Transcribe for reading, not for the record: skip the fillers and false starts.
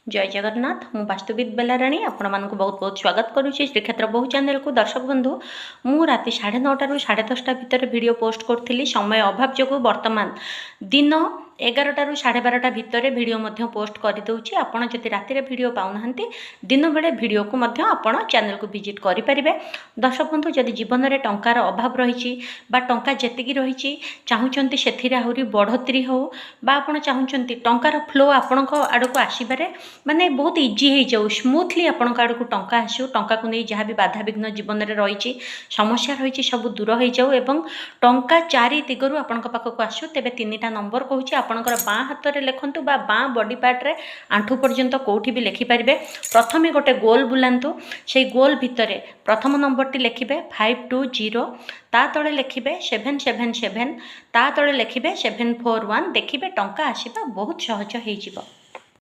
जय जगन्नाथ मु वास्तुविद बेलाराणी आपण मानक बहुत बहुत स्वागत करुच्ची श्रीक्षेत्र बहु चैनल को। दर्शक बंधु मु राति 9:30 रु 10:30 भितर वीडियो पोस्ट करी समय अभाव जो वर्तमान दिन 11 रु 12:30 भितर वीडियो मध्य पोस्ट कर दूची। आपण जदि राति वीडियो पाऊना दिन बेले वीडियो को मध्य आपण चैनल को विजिट करेंगे। दर्शक बंधु जदि जीवन में टंकार अभाव रही टंका जेतिकी रही चाहूँगी से आहरी बढ़ोतरी हो आपड़ चाहूँगी टंकार फ्लो आपण आड़ को आसबार माने बहुत इजी हो जाऊ स्मूथली आपण आड़ को टंका आसू टंका को नहीं जहाँ भी बाधाविघ्न जीवन में रही समस्या रही सब दूर हो जाऊ एवं टंका चारि दिगरू आपण पाखक आसू। तेबे 3टा नंबर कहूँ आपणकर बाँ हाथ में लिखतु बाँ बॉडी पार्ट रे आंठू पर्यंत कौटी भी लिखिपारे। प्रथमे गोटे गोल बुलांतु से गोल भितर प्रथम नंबर टी लिखिबे 520 ता तले लिखिबे 777 ता तले लिखिबे 741 देखिबे टंका आसीबा बहुत सहज हो।